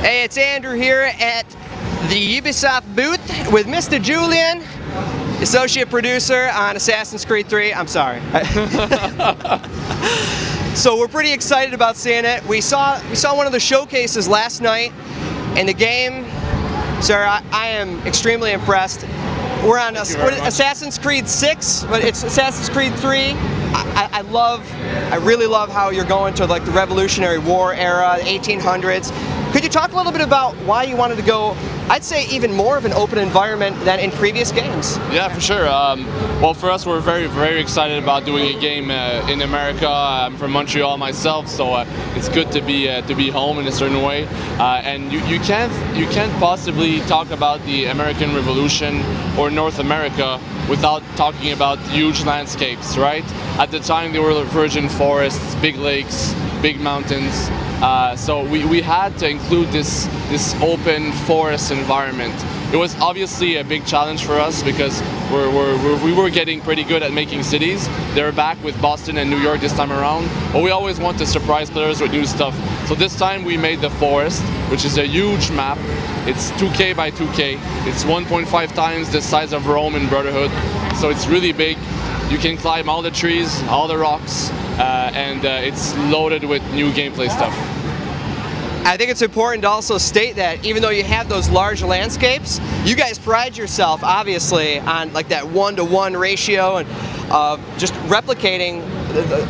Hey, it's Andrew here at the Ubisoft booth with Mr. Julian, associate producer on Assassin's Creed 3. I'm sorry. So we're pretty excited about seeing it. We saw one of the showcases last night, and the game, sir, I am extremely impressed. We're on Assassin's Creed 6, but it's Assassin's Creed 3. I really love how you're going to like the Revolutionary War era, the 1800s. Could you talk a little bit about why you wanted to go, I'd say, even more of an open environment than in previous games? Yeah, for sure. Well, for us, we're very excited about doing a game in America. I'm from Montreal myself, so it's good to be home in a certain way. And you can't possibly talk about the American Revolution or North America without talking about huge landscapes, right? At the time, they were virgin forests, big lakes, big mountains. So we had to include this open forest environment. It was obviously a big challenge for us because we were getting pretty good at making cities. They're back with Boston and New York this time around, but we always want to surprise players with new stuff. So this time we made the forest, which is a huge map. It's 2K by 2K. It's 1.5 times the size of Rome in Brotherhood, so it's really big. You can climb all the trees, all the rocks, and it's loaded with new gameplay stuff. I think it's important to also state that even though you have those large landscapes, you guys pride yourself obviously on like that 1-to-1 ratio and just replicating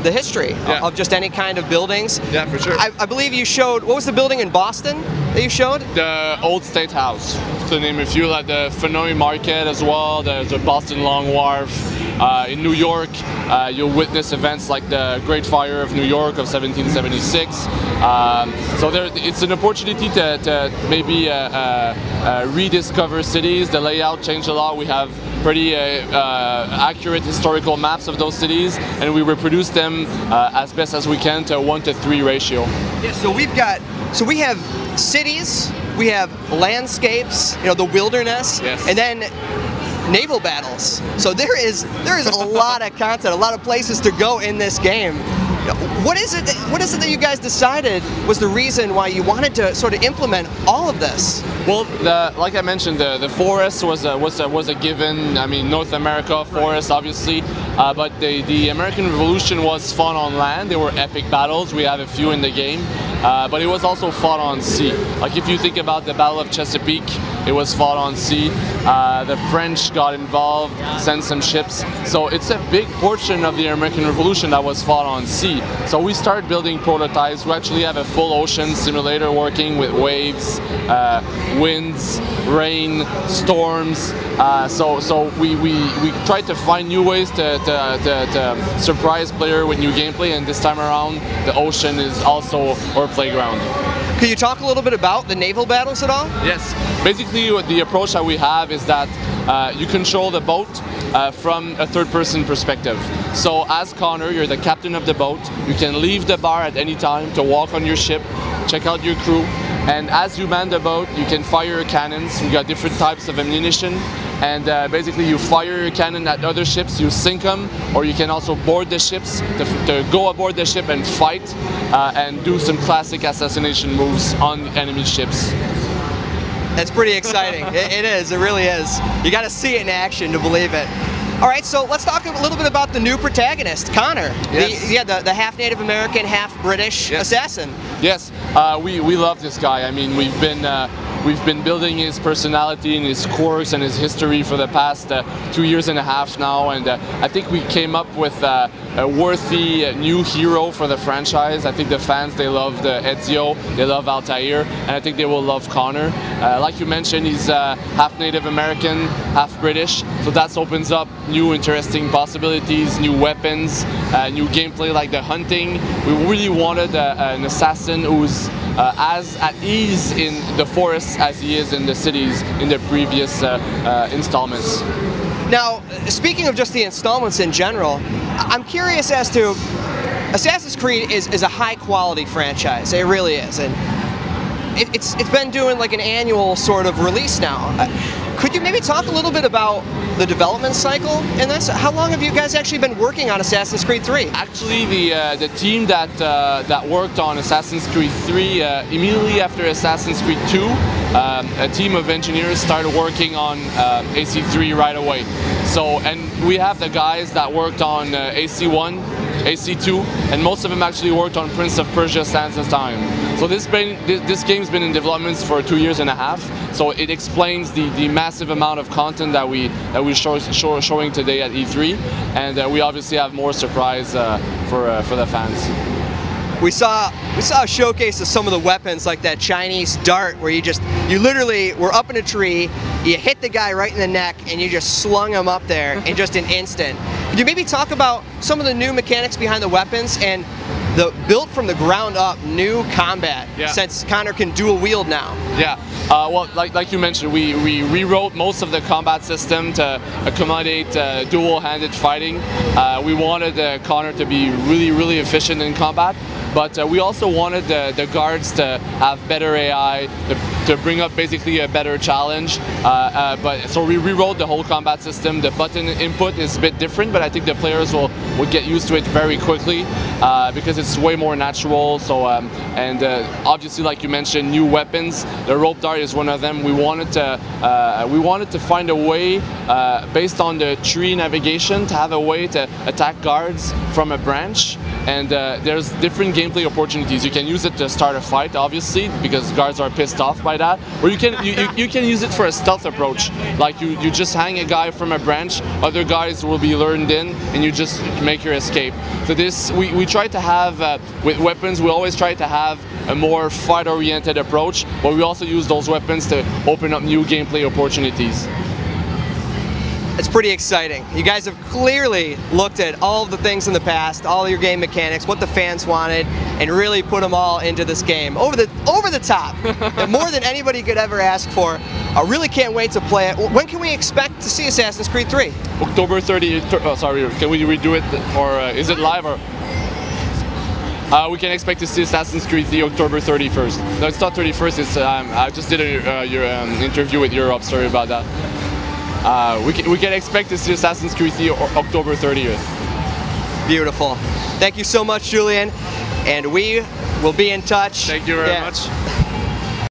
the history of just any kind of buildings. Yeah, for sure. I believe you showed, what was the building in Boston that you showed? The Old State House, to name a few, like the Fenouil Market as well, there's the Boston Long Wharf. In New York, you'll witness events like the Great Fire of New York of 1776. So it's an opportunity to maybe rediscover cities. The layout changed a lot. We have pretty accurate historical maps of those cities, and we reproduce them as best as we can to a 1-to-3 ratio. Yeah, so we have cities, we have landscapes, you know, the wilderness, yes, and then naval battles. So there is a lot of content, a lot of places to go in this game. What is it that you guys decided was the reason why you wanted to sort of implement all of this? Well, like I mentioned, the forest was a given. I mean, North America forest, obviously, but the American Revolution was fought on land. There were epic battles. We have a few in the game, but it was also fought on sea. Like if you think about the Battle of Chesapeake, it was fought on sea. The French got involved, sent some ships. So it's a big portion of the American Revolution that was fought on sea. So we started building prototypes. We actually have a full ocean simulator working with waves, winds, rain, storms. So we tried to find new ways to surprise player with new gameplay, and this time around the ocean is also our playground. Could you talk a little bit about the naval battles at all? Yes. Basically, the approach that we have is that you control the boat from a third-person perspective. So as Connor, you're the captain of the boat. You can leave the bar at any time to walk on your ship, check out your crew, and as you man the boat, you can fire your cannons. We got different types of ammunition, and basically you fire your cannon at other ships, you sink them, or you can also board the ships to go aboard the ship and fight and do some classic assassination moves on enemy ships. That's pretty exciting. It is, it really is. You got to see it in action to believe it. All right, so let's talk a little bit about the new protagonist, Connor. Yes. The half Native American, half British assassin. Yes, we love this guy. I mean, we've been building his personality and his quirks and his history for the past 2.5 years now, and I think we came up with a worthy new hero for the franchise. I think the fans, they love Ezio, they love Altair, and I think they will love Connor. Like you mentioned, he's half Native American, half British, so that opens up new interesting possibilities, new weapons, new gameplay like the hunting. We really wanted an assassin who's as at ease in the forests as he is in the cities in the previous installments. Now, speaking of just the installments in general, I'm curious as to, Assassin's Creed is a high quality franchise, it really is, and it's been doing like an annual sort of release now. Could you maybe talk a little bit about the development cycle in this? How long have you guys actually been working on Assassin's Creed 3? Actually, the team that worked on Assassin's Creed 3 immediately after Assassin's Creed 2, a team of engineers started working on AC3 right away. So, and we have the guys that worked on AC1, AC2, and most of them actually worked on Prince of Persia: Sands of Time. So this game's been in development for 2.5 years. So it explains the massive amount of content that we're showing today at E3, and we obviously have more surprise for the fans. We saw a showcase of some of the weapons, like that Chinese dart, where you literally were up in a tree, you hit the guy right in the neck, and you just slung him up there in just an instant. Could you maybe talk about some of the new mechanics behind the weapons and the built from the ground up new combat, since Connor can dual wield now? Yeah. Well, like you mentioned, we rewrote most of the combat system to accommodate dual-handed fighting. We wanted Connor to be really efficient in combat, but we also wanted the guards to have better AI, to bring up basically a better challenge. So we rewrote the whole combat system. The button input is a bit different, but I think the players will get used to it very quickly because it's way more natural. So obviously, like you mentioned, new weapons. The rope dart is one of them. We wanted to find a way, based on the tree navigation, to have a way to attack guards from a branch. And there's different gameplay opportunities. You can use it to start a fight, obviously, because guards are pissed off by that. Or you can use it for a stealth approach. Like you just hang a guy from a branch, other guys will be lured in, and you just make your escape. So this, we try to have, with weapons, we always try to have a more fight-oriented approach, but we also use those weapons to open up new gameplay opportunities. It's pretty exciting. You guys have clearly looked at all of the things in the past, all your game mechanics, what the fans wanted, and really put them all into this game. Over the top. And more than anybody could ever ask for. I really can't wait to play it. When can we expect to see Assassin's Creed 3? October 30th. Oh, sorry, can we redo it? Or is it live? Or we can expect to see Assassin's Creed 3 October 31st. No, it's not 31st. It's I just did your interview with Europe. Sorry about that. We can expect to see Assassin's Creed 3 October 30th. Beautiful. Thank you so much, Julian. And we will be in touch. Thank you very much.